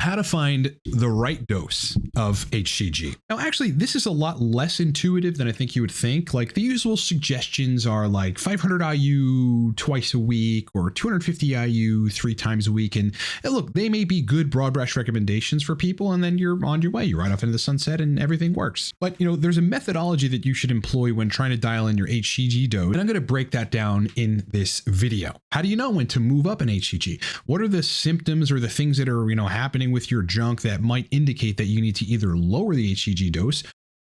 how to find the right dose of HCG. Now, actually, this is a lot less intuitive than I think you would think. Like the usual suggestions are like 500 IU twice a week or 250 IU 3 times a week. And look, they may be good broad brush recommendations for people, and then you're on your way. You ride off into the sunset and everything works. But there's a methodology that you should employ when trying to dial in your HCG dose. And I'm going to break that down in this video. How do you know when to move up an HCG? What are the symptoms or the things that are, happening with your junk that might indicate that you need to either lower the HCG dose,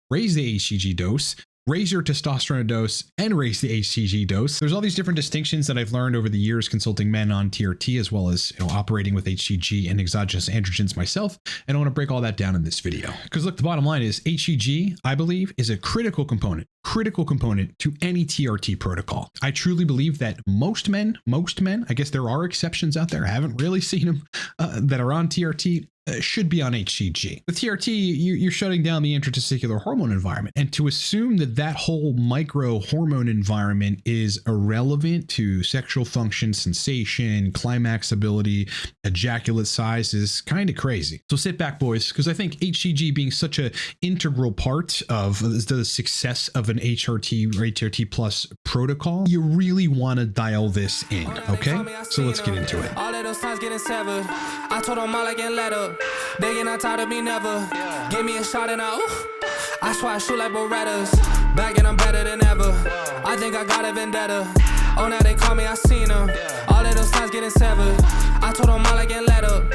raise the HCG dose, raise your testosterone dose, and raise the HCG dose? There's all these different distinctions that I've learned over the years consulting men on TRT, as well as operating with HCG and exogenous androgens myself. And I want to break all that down in this video. Because look, the bottom line is HCG, I believe, is a critical component to any TRT protocol. I truly believe that most men, I guess there are exceptions out there, I haven't really seen them, that are on TRT, should be on HCG. With TRT, you're shutting down the intratesticular hormone environment. And to assume that whole micro hormone environment is irrelevant to sexual function, sensation, climax ability, ejaculate size is kind of crazy. So sit back, boys, because I think HCG being such an integral part of the success of an HRT or HRT plus protocol, you really want to dial this in, okay? So let's get into it. All of those times getting severed. I told them all I get let up. They get not tired of me never. Give me a shot and I swear I shoot like Berettas. Back and I'm better than ever. I think I got a vendetta. Oh, now they call me, I seen them. All of those times getting severed. I told them all I get let up.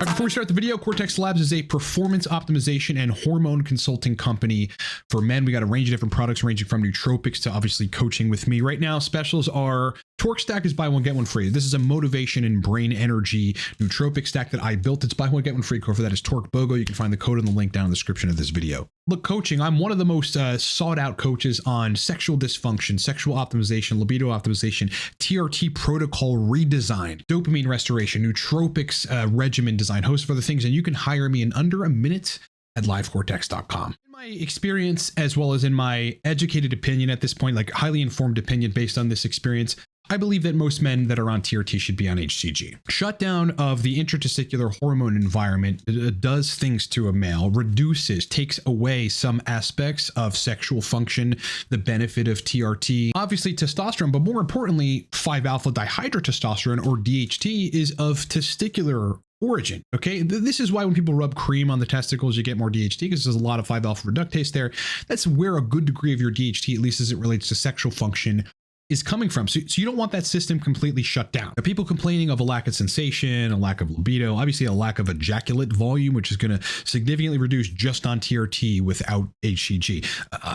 Before we start the video, Cortex Labs is a performance optimization and hormone consulting company for men. We got a range of different products ranging from nootropics to obviously coaching with me. Right now, specials are Torque Stack is buy one, get one free. This is a motivation and brain energy nootropic stack that I built. It's buy one, get one free. Code for that is torquebogo. You can find the code in the link down in the description of this video. Look, coaching, I'm one of the most sought out coaches on sexual dysfunction, sexual optimization, libido optimization, TRT protocol redesign, dopamine restoration, nootropics regimen design, host of other things, and you can hire me in under a minute at livecortex.com. In my experience, as well as in my educated opinion at this point, like highly informed opinion based on this experience, I believe that most men that are on TRT should be on HCG. Shutdown of the intratesticular hormone environment does things to a male, takes away some aspects of sexual function, the benefit of TRT, obviously testosterone, but more importantly, 5-alpha dihydrotestosterone or DHT is of testicular origin. Okay. This is why when people rub cream on the testicles, you get more DHT because there's a lot of 5-alpha reductase there. That's where a good degree of your DHT, at least as it relates to sexual function, is coming from. So you don't want that system completely shut down. Now, people complaining of a lack of sensation, a lack of libido, obviously a lack of ejaculate volume, which is going to significantly reduce just on TRT without HCG,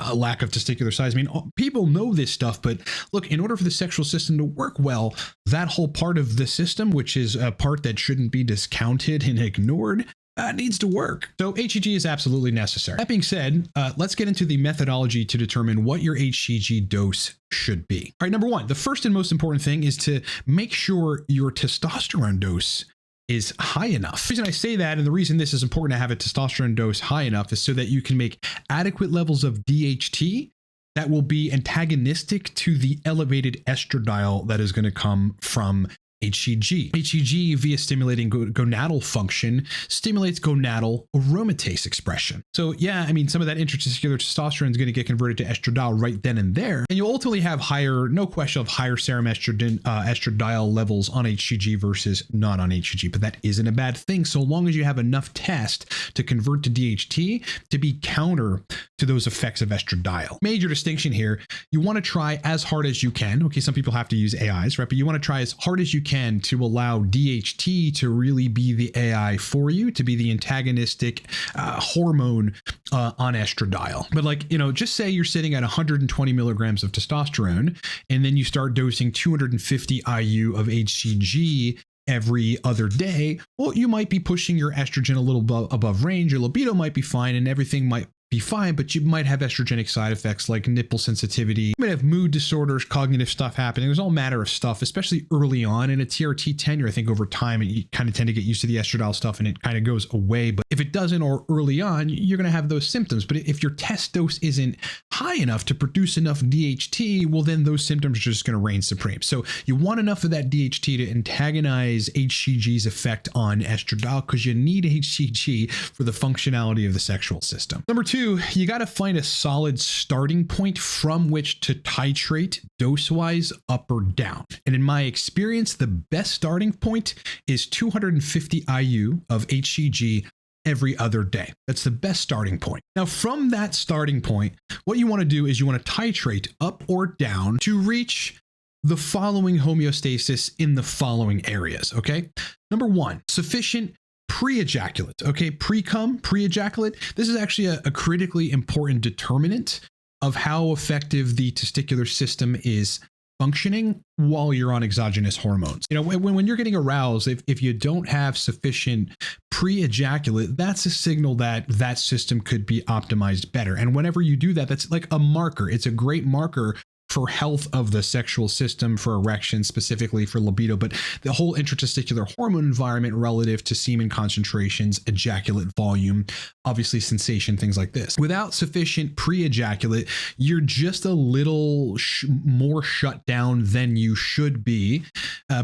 a lack of testicular size. I mean, people know this stuff, but look, in order for the sexual system to work well, that whole part of the system, which is a part that shouldn't be discounted and ignored, needs to work. So HCG is absolutely necessary. That being said, let's get into the methodology to determine what your HCG dose should be. All right, number one, the first and most important thing is to make sure your testosterone dose is high enough. The reason I say that, and the reason this is important to have a testosterone dose high enough, is so that you can make adequate levels of DHT that will be antagonistic to the elevated estradiol that is going to come from HCG. HCG, via stimulating gonadal function, stimulates gonadal aromatase expression. So yeah, I mean, some of that intratesticular testosterone is going to get converted to estradiol right then and there. And you'll ultimately have higher, no question of higher serum estradiol levels on HCG versus not on HCG, but that isn't a bad thing so long as you have enough test to convert to DHT to be counter to those effects of estradiol. Major distinction here, you want to try as hard as you can. Okay, some people have to use AIs, right? But you want to try as hard as you can to allow DHT to really be the AI for you, to be the antagonistic hormone on estradiol. But like, just say you're sitting at 120 milligrams of testosterone, and then you start dosing 250 IU of HCG every other day. Well, you might be pushing your estrogen a little above range. Your libido might be fine and everything might be fine, but you might have estrogenic side effects like nipple sensitivity. You might have mood disorders, cognitive stuff happening. There's all manner of stuff, especially early on in a TRT tenure. I think over time, you kind of tend to get used to the estradiol stuff and it kind of goes away. But if it doesn't, or early on, you're going to have those symptoms. But if your test dose isn't high enough to produce enough DHT, well, then those symptoms are just going to reign supreme. So you want enough of that DHT to antagonize HCG's effect on estradiol, because you need HCG for the functionality of the sexual system. Number two, you got to find a solid starting point from which to titrate dose-wise up or down. And in my experience, the best starting point is 250 IU of HCG every other day. That's the best starting point. Now, from that starting point, what you want to do is you want to titrate up or down to reach the following homeostasis in the following areas, okay? Number one, sufficient pre-ejaculate, okay? Pre-cum, pre-ejaculate. This is actually a critically important determinant of how effective the testicular system is functioning while you're on exogenous hormones. You know, when you're getting aroused, if you don't have sufficient pre-ejaculate, that's a signal that that system could be optimized better. And whenever you do that, that's like a marker. It's a great marker for health of the sexual system, for erections, specifically for libido, but the whole intratesticular hormone environment relative to semen concentrations, ejaculate volume, obviously sensation, things like this. Without sufficient pre-ejaculate, you're just a little more shut down than you should be,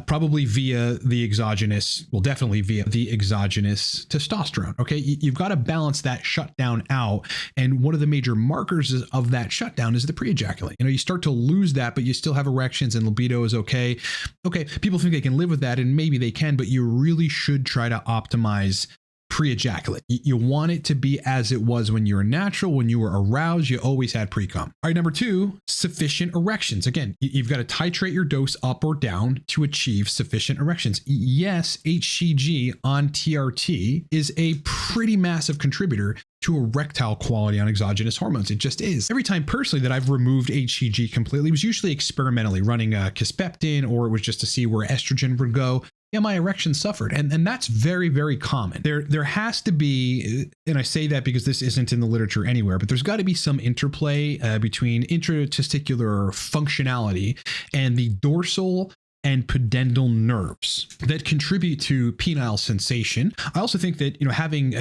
probably via the exogenous, well, definitely via the exogenous testosterone. Okay, you've got to balance that shutdown out. And one of the major markers of that shutdown is the pre-ejaculate. You know, you start to lose that, but you still have erections and libido is okay. Okay, people think they can live with that, and maybe they can, but you really should try to optimize pre-ejaculate. You want it to be as it was when you were natural, when you were aroused, you always had pre-cum. All right, number two, sufficient erections. Again, you've got to titrate your dose up or down to achieve sufficient erections. Yes, HCG on TRT is a pretty massive contributor to erectile quality on exogenous hormones. It just is. Every time personally that I've removed HCG completely, it was usually experimentally running kisspeptin, or it was just to see where estrogen would go. Yeah, my erection suffered. And that's very, very common. There has to be, and I say that because this isn't in the literature anywhere, but there's got to be some interplay between intratesticular functionality and the dorsal and pudendal nerves that contribute to penile sensation. I also think that, you know, having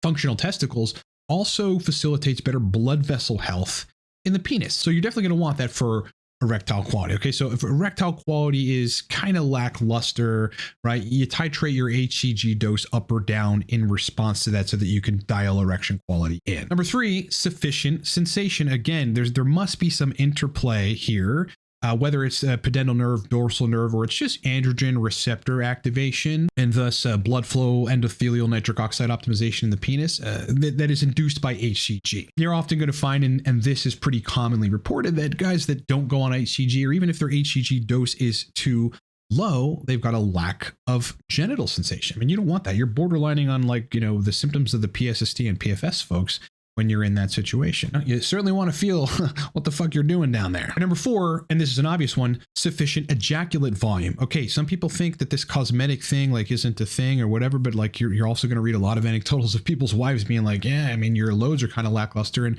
functional testicles also facilitates better blood vessel health in the penis. So you're definitely going to want that for erectile quality. Okay, so if erectile quality is kind of lackluster, right, you titrate your HCG dose up or down in response to that so that you can dial erection quality in. Number three, sufficient sensation. Again, there must be some interplay here. Whether it's a pudendal nerve, dorsal nerve, or it's just androgen receptor activation, and thus blood flow, endothelial nitric oxide optimization in the penis that is induced by HCG. You're often going to find, and this is pretty commonly reported, that guys that don't go on HCG, or even if their HCG dose is too low, they've got a lack of genital sensation. I mean, you don't want that. You're borderlining on, like, you know, the symptoms of the PSST and PFS folks when you're in that situation. You certainly want to feel what the fuck you're doing down there. Number four, and this is an obvious one, sufficient ejaculate volume. Okay, some people think that this cosmetic thing like isn't a thing or whatever, but like you're also going to read a lot of anecdotals of people's wives being like, yeah, I mean, your loads are kind of lackluster. And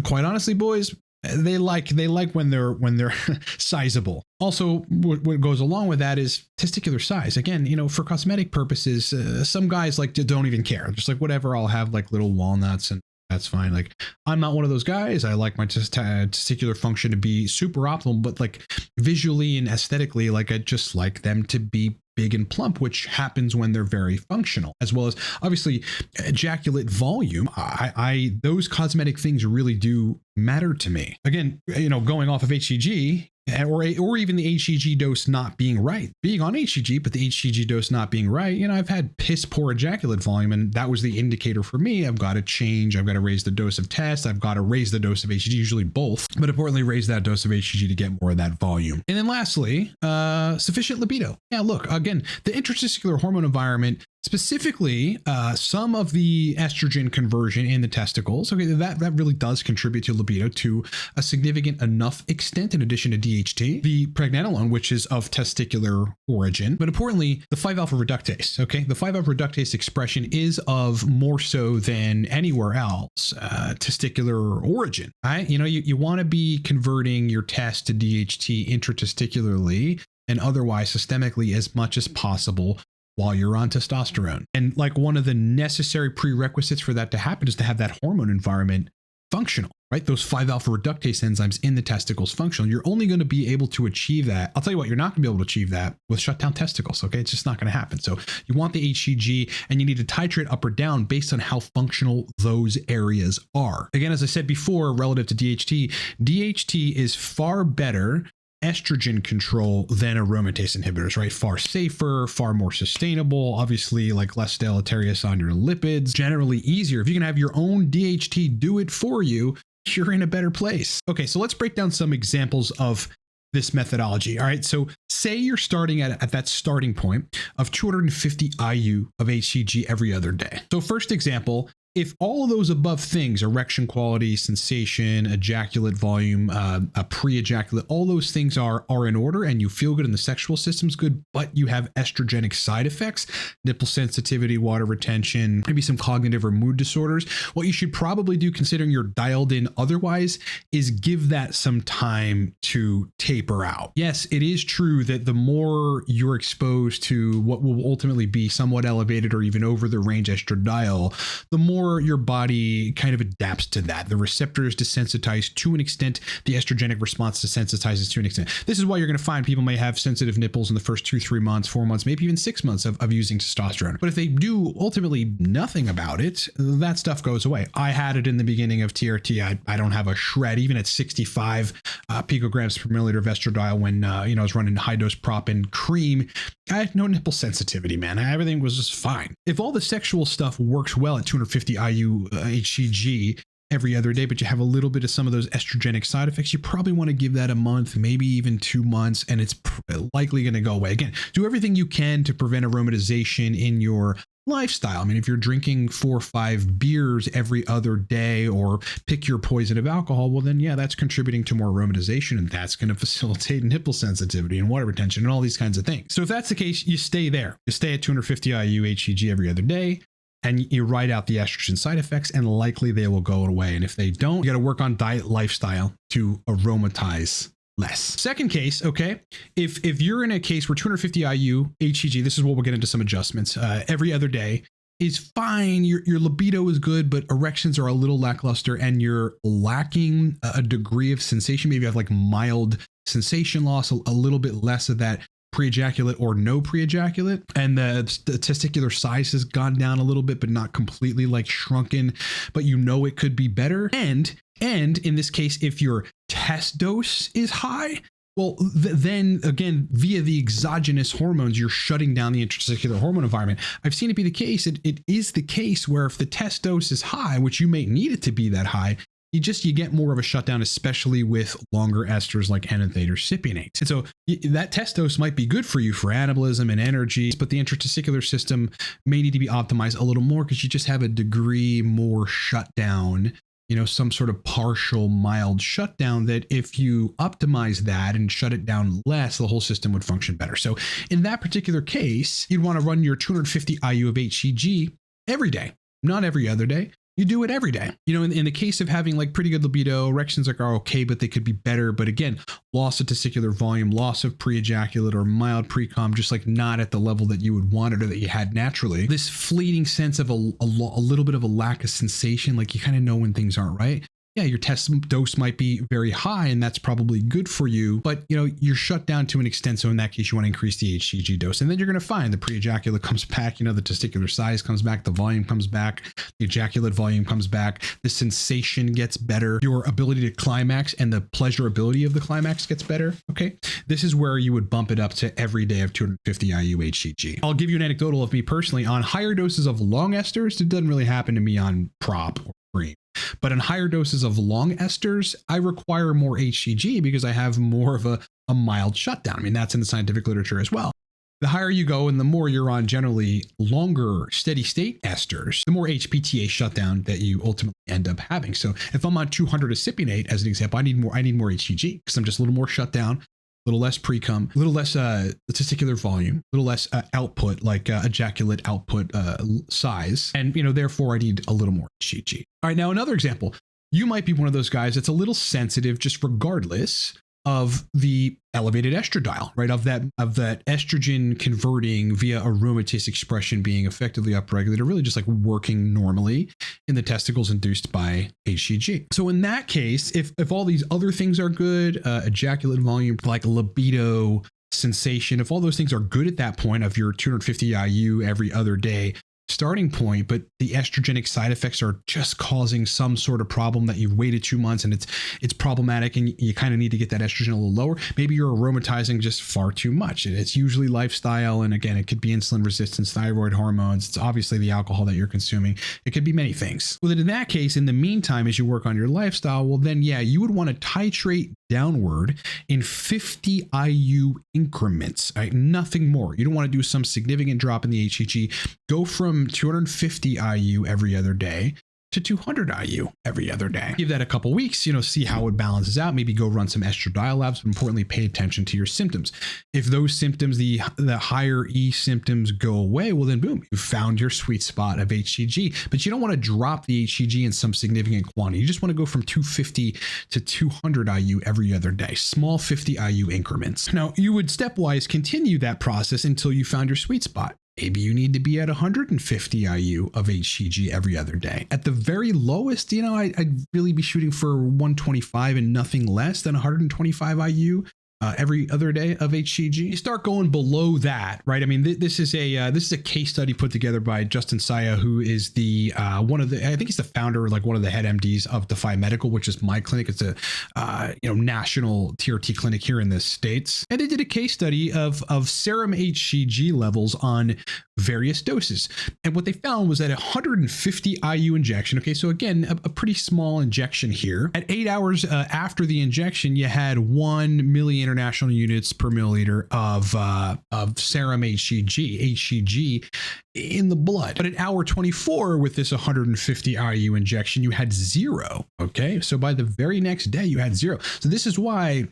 quite honestly, boys, they like when they're sizable. Also, what goes along with that is testicular size. Again, you know, for cosmetic purposes, some guys like don't even care. Just like, whatever, I'll have like little walnuts and that's fine. Like, I'm not one of those guys. I like my testicular function to be super optimal, but like visually and aesthetically, like I just like them to be big and plump, which happens when they're very functional, as well as obviously ejaculate volume. Those cosmetic things really do matter to me. Again, you know, going off of HCG, or even the HCG dose not being right. Being on HCG, but the HCG dose not being right, you know, I've had piss poor ejaculate volume, and that was the indicator for me. I've got to change. I've got to raise the dose of test. I've got to raise the dose of HCG, usually both, but importantly, raise that dose of HCG to get more of that volume. And then lastly, sufficient libido. Yeah, look, again, the intratesticular hormone environment Specifically, some of the estrogen conversion in the testicles, okay, that really does contribute to libido to a significant enough extent in addition to DHT. The pregnenolone, which is of testicular origin, but importantly, the 5-alpha reductase, okay? The 5-alpha reductase expression is of more so than anywhere else, testicular origin, right? You want to be converting your test to DHT intratesticularly and otherwise systemically as much as possible while you're on testosterone. And like one of the necessary prerequisites for that to happen is to have that hormone environment functional, right? Those 5-alpha reductase enzymes in the testicles functional. You're only going to be able to achieve that. I'll tell you what, you're not going to be able to achieve that with shut down testicles, okay? It's just not going to happen. So you want the HCG and you need to titrate up or down based on how functional those areas are. Again, as I said before, relative to DHT, DHT is far better estrogen control than aromatase inhibitors, right? Far safer, far more sustainable, obviously like less deleterious on your lipids, generally easier. If you can have your own DHT do it for you, you're in a better place. Okay, so let's break down some examples of this methodology. All right, so say you're starting at that starting point of 250 IU of HCG every other day. So first example, if all of those above things, erection quality, sensation, ejaculate volume, a pre-ejaculate, all those things are in order and you feel good and the sexual system's good, but you have estrogenic side effects, nipple sensitivity, water retention, maybe some cognitive or mood disorders, what you should probably do, considering you're dialed in otherwise, is give that some time to taper out. Yes, it is true that the more you're exposed to what will ultimately be somewhat elevated or even over the range estradiol, the more your body kind of adapts to that. The receptors desensitize to an extent. The estrogenic response desensitizes to an extent. This is why you're going to find people may have sensitive nipples in the first 2-3 months, 4 months, maybe even 6 months of using testosterone. But if they do ultimately nothing about it, that stuff goes away. I had it in the beginning of TRT. I don't have a shred, even at 65 picograms per milliliter of estradiol when I was running high dose prop and cream. I had no nipple sensitivity, man. Everything was just fine. If all the sexual stuff works well at 250 IU HCG every other day, but you have a little bit of some of those estrogenic side effects, you probably want to give that a month, maybe even 2 months, and it's likely going to go away. Again, do everything you can to prevent aromatization in your lifestyle. I mean, if you're drinking 4 or 5 beers every other day, or pick your poison of alcohol, well then yeah, that's contributing to more aromatization, and that's going to facilitate nipple sensitivity and water retention and all these kinds of things. So if that's the case, you stay there. You stay at 250 IU HCG every other day, and you write out the estrogen side effects, and likely they will go away. And if they don't, you got to work on diet, lifestyle to aromatize less. Second case, okay, if you're in a case where 250 IU HCG, this is what we'll get into some adjustments, every other day is fine. Your libido is good, but erections are a little lackluster and you're lacking a degree of sensation. Maybe you have like mild sensation loss, a little bit less of that pre-ejaculate or no pre-ejaculate, and the testicular size has gone down a little bit, but not completely like shrunken, but it could be better. And in this case, if your test dose is high, well, then again, via the exogenous hormones, you're shutting down the intratesticular hormone environment. I've seen it be the case. It is the case where if the test dose is high, which you may need it to be that high, you get more of a shutdown, especially with longer esters like enanthate or cypionate. And so that test dose might be good for you for anabolism and energy, but the intratesticular system may need to be optimized a little more because you just have a degree more shutdown, some sort of partial mild shutdown, that if you optimize that and shut it down less, the whole system would function better. So in that particular case, you'd want to run your 250 IU of HCG every day, not every other day. You do it every day. In the case of having like pretty good libido, erections are okay, but they could be better. But again, loss of testicular volume, loss of pre-ejaculate or mild pre-com, just like not at the level that you would want it or that you had naturally. This fleeting sense of a little bit of a lack of sensation, like you kind of know when things aren't right. Yeah, your test dose might be very high and that's probably good for you, but you're shut down to an extent. So in that case, you want to increase the HCG dose, and then you're going to find the pre-ejaculate comes back, the testicular size comes back, the volume comes back, the ejaculate volume comes back, the sensation gets better, your ability to climax and the pleasurability of the climax gets better. Okay. This is where you would bump it up to every day of 250 IU HCG. I'll give you an anecdotal of me personally on higher doses of long esters. It doesn't really happen to me on prop or cream. But in higher doses of long esters, I require more HCG because I have more of a mild shutdown. I mean, that's in the scientific literature as well. The higher you go and the more you're on generally longer steady state esters, the more HPTA shutdown that you ultimately end up having. So if I'm on 200 acipinate, as an example, I need more HCG because I'm just a little more shut down, a little less pre-cum, a little less testicular volume, a little less output, like ejaculate output size. And, therefore I need a little more HCG. All right, now another example. You might be one of those guys that's a little sensitive just regardless of the elevated estradiol, right? Of that estrogen converting via aromatase expression being effectively upregulated, really just like working normally in the testicles induced by HCG. So in that case, if all these other things are good, ejaculate volume, like libido, sensation, if all those things are good at that point of your 250 IU every other day starting point, but the estrogenic side effects are just causing some sort of problem that you've waited 2 months and it's problematic and you kind of need to get that estrogen a little lower. Maybe you're aromatizing just far too much. It's usually lifestyle. And again, it could be insulin resistance, thyroid hormones. It's obviously the alcohol that you're consuming. It could be many things. Well, then in that case, in the meantime, as you work on your lifestyle, well, then yeah, you would want to titrate downward in 50 IU increments, right? Nothing more. You don't want to do some significant drop in the HCG. Go from 250 IU every other day to 200 IU every other day. Give that a couple weeks, see how it balances out. Maybe go run some estradiol labs, but importantly, pay attention to your symptoms. If those symptoms, the higher E symptoms go away, well then boom, you found your sweet spot of HCG. But you don't want to drop the HCG in some significant quantity. You just want to go from 250 to 200 IU every other day, small 50 IU increments. Now you would stepwise continue that process until you found your sweet spot. Maybe you need to be at 150 IU of HCG every other day. At the very lowest, I'd really be shooting for 125 and nothing less than 125 IU every other day of HCG. You start going below that, right? I mean, this is a case study put together by Justin Saya, who is the I think he's the founder, like one of the head MDs of Defy Medical, which is my clinic. It's a national TRT clinic here in the States, and they did a case study of serum HCG levels on various doses, and what they found was that 150 IU injection. Okay, so again, a pretty small injection here. At 8 hours after the injection, you had 1 million international units per milliliter of serum HCG in the blood. But at hour 24 with this 150 IU injection, you had 0. Okay, so by the very next day, you had 0. So this is why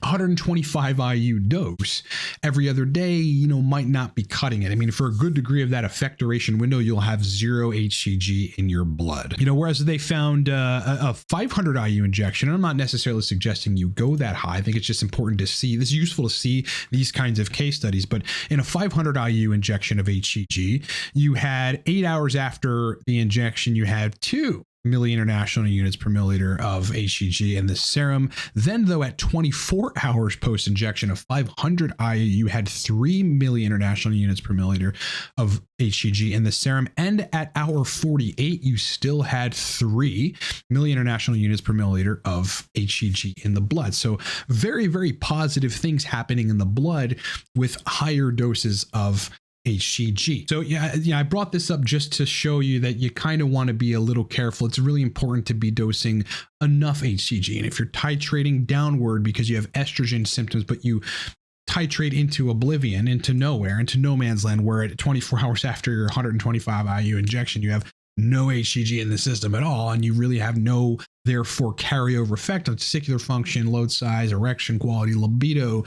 125 IU dose every other day, might not be cutting it. I mean, for a good degree of that effect duration window, you'll have 0 HCG in your blood. Whereas they found a 500 IU injection, and I'm not necessarily suggesting you go that high. I think it's just important to see. This is useful to see these kinds of case studies. But in a 500 IU injection of HCG, you had 8 hours after the injection, you had 2 million international units per milliliter of HCG in the serum. Then though, at 24 hours post-injection of 500 IU, you had 3 million international units per milliliter of HCG in the serum. And at hour 48, you still had 3 million international units per milliliter of HCG in the blood. So very, very positive things happening in the blood with higher doses of HCG. So yeah, I brought this up just to show you that you kind of want to be a little careful. It's really important to be dosing enough HCG. And if you're titrating downward because you have estrogen symptoms, but you titrate into oblivion, into nowhere, into no man's land, where at 24 hours after your 125 IU injection, you have no HCG in the system at all, and you really have no, therefore, carryover effect on testicular function, load size, erection quality, libido,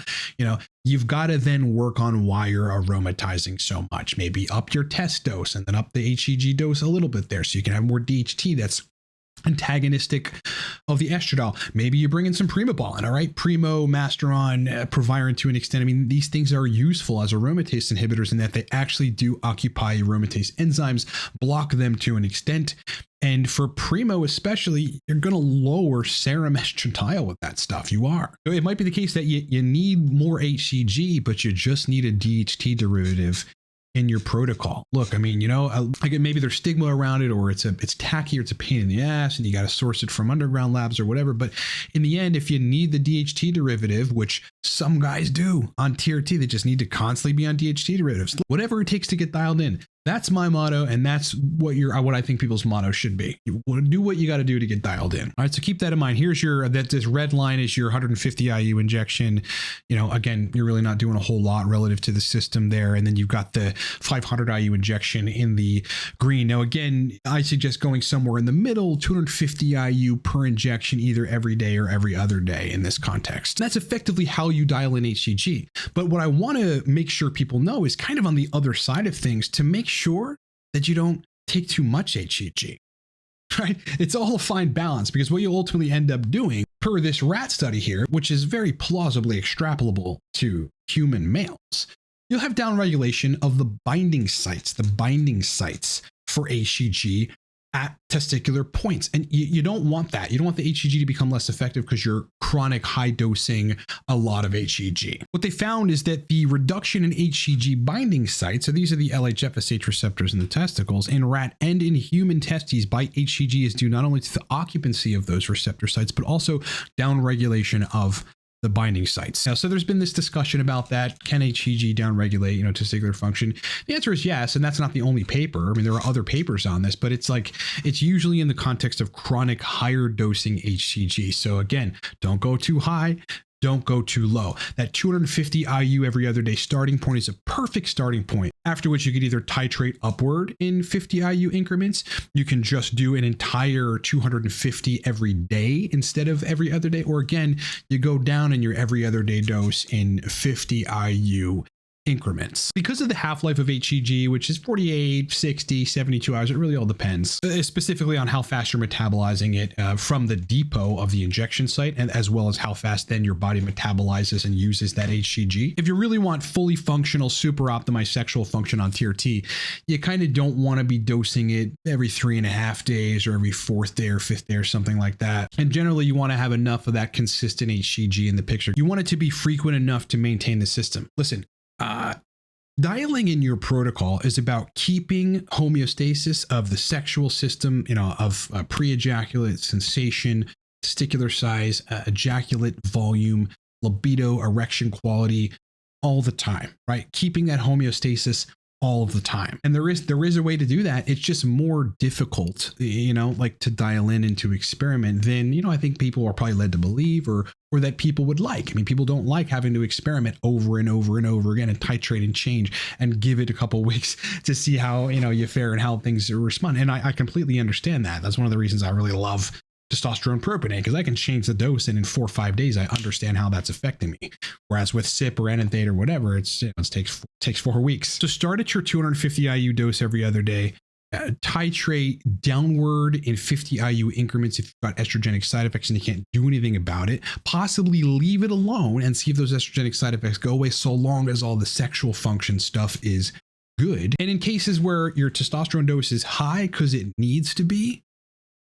you've got to then work on why you're aromatizing so much. Maybe up your test dose and then up the HCG dose a little bit there so you can have more DHT that's antagonistic of the estradiol. Maybe you bring in some primobolan, all right? Primo, Masteron, Proviron to an extent. I mean, these things are useful as aromatase inhibitors in that they actually do occupy aromatase enzymes, block them to an extent. And for Primo especially, you're going to lower serum estradiol with that stuff. You are. So it might be the case that you need more HCG, but you just need a DHT derivative in your protocol. Look, I mean, like maybe there's stigma around it, or it's tacky, or it's a pain in the ass, and you got to source it from underground labs or whatever. But in the end, if you need the DHT derivative, which some guys do on TRT, they just need to constantly be on DHT derivatives. Whatever it takes to get dialed in, That's my motto, and that's what I think people's motto should be. You do what you got to do to get dialed in. All right, so keep that in mind. Here's this red line is your 150 IU injection. Again, you're really not doing a whole lot relative to the system there, and then you've got the 500 IU injection in the green. Now, again, I suggest going somewhere in the middle, 250 IU per injection, either every day or every other day in this context. And that's effectively how you dial in HCG. But what I want to make sure people know is kind of on the other side of things to make sure that you don't take too much HCG, right? It's all a fine balance, because what you ultimately end up doing per this rat study here, which is very plausibly extrapolable to human males, you'll have downregulation of the binding sites for HCG at testicular points. And you don't want that. You don't want the HCG to become less effective because you're chronic high dosing a lot of HCG. What they found is that the reduction in HCG binding sites, so these are the LH-FSH receptors in the testicles, in rat and in human testes by HCG is due not only to the occupancy of those receptor sites, but also downregulation of the binding sites. Now, so there's been this discussion about that. Can HCG downregulate, testicular function? The answer is yes, and that's not the only paper. I mean, there are other papers on this, but it's usually in the context of chronic higher dosing HCG. So again, don't go too high. Don't go too low. That 250 IU every other day starting point is a perfect starting point, after which you could either titrate upward in 50 IU increments. You can just do an entire 250 every day instead of every other day. Or again, you go down in your every other day dose in 50 IU increments. Because of the half-life of HCG, which is 48, 60, 72 hours, it really all depends, specifically on how fast you're metabolizing it from the depot of the injection site, and as well as how fast then your body metabolizes and uses that HCG. If you really want fully functional, super optimized sexual function on TRT, you kind of don't want to be dosing it every 3.5 days or every 4th day or 5th day or something like that. And generally, you want to have enough of that consistent HCG in the picture. You want it to be frequent enough to maintain the system. Listen, dialing in your protocol is about keeping homeostasis of the sexual system, of pre-ejaculate sensation, testicular size, ejaculate volume, libido, erection quality, all the time, right? Keeping that homeostasis all of the time. And there is a way to do that. It's just more difficult, to dial in and to experiment than, I think people are probably led to believe or that people would like. I mean, people don't like having to experiment over and over and over again and titrate and change and give it a couple of weeks to see how, you fare and how things respond. And I completely understand that. That's one of the reasons I really love testosterone propionate, because I can change the dose and in 4 or 5 days I understand how that's affecting me. Whereas with SIP or enanthate or whatever, it takes 4 weeks. So start at your 250 IU dose every other day. Titrate downward in 50 IU increments if you've got estrogenic side effects and you can't do anything about it. Possibly leave it alone and see if those estrogenic side effects go away, so long as all the sexual function stuff is good. And in cases where your testosterone dose is high because it needs to be,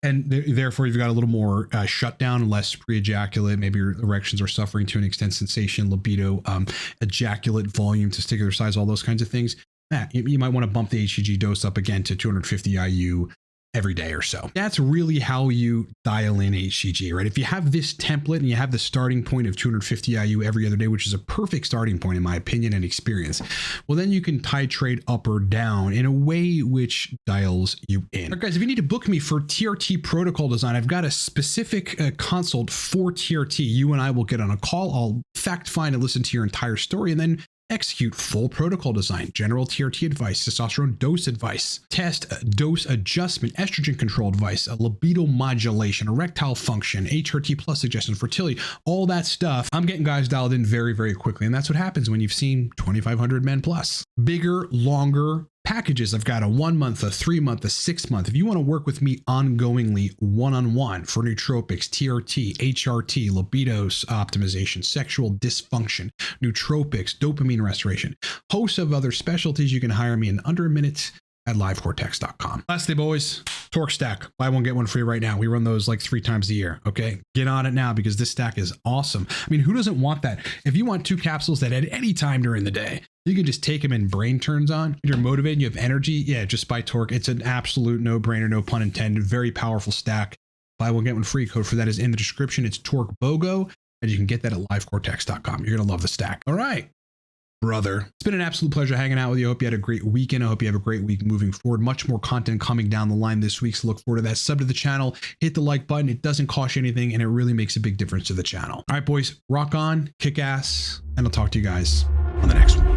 and therefore you've got a little more shutdown, less pre-ejaculate, maybe your erections are suffering to an extent, sensation, libido, ejaculate volume, testicular size, all those kinds of things, you might want to bump the HCG dose up again to 250 IU every day or so. That's really how you dial in HCG, right? If you have this template and you have the starting point of 250 IU every other day, which is a perfect starting point in my opinion and experience, well, then you can titrate up or down in a way which dials you in. All right, guys, if you need to book me for TRT protocol design, I've got a specific consult for TRT. You and I will get on a call. I'll fact find and listen to your entire story and then execute full protocol design, general TRT advice, testosterone dose advice, test dose adjustment, estrogen control advice, libido modulation, erectile function, HRT plus suggestions, fertility, all that stuff. I'm getting guys dialed in very, very quickly. And that's what happens when you've seen 2,500 men plus. Bigger, longer packages. I've got a 1 month, a 3 month, a 6 month. If you want to work with me ongoingly, one-on-one for nootropics, TRT, HRT, libido optimization, sexual dysfunction, nootropics, dopamine restoration, hosts of other specialties, you can hire me in under a minute at livecortex.com. Lastly, boys, Torque Stack. Buy one, get one free right now. We run those like 3 times a year. Okay. Get on it now because this stack is awesome. I mean, who doesn't want that? If you want 2 capsules that at any time during the day, you can just take them and brain turns on. You're motivated, you have energy. Yeah, just buy Torque. It's an absolute no-brainer, no pun intended. Very powerful stack. Buy one, get one free. Code for that is in the description. It's torquebogo, and you can get that at livecortex.com. You're going to love the stack. All right. brother. It's been an absolute pleasure hanging out with you. I hope you had a great weekend. I hope you have a great week moving forward. Much more content coming down the line this week, so look forward to that. Sub to the channel, hit the like button. It doesn't cost you anything, and it really makes a big difference to the channel. All right, boys, rock on, kick ass, and I'll talk to you guys on the next one.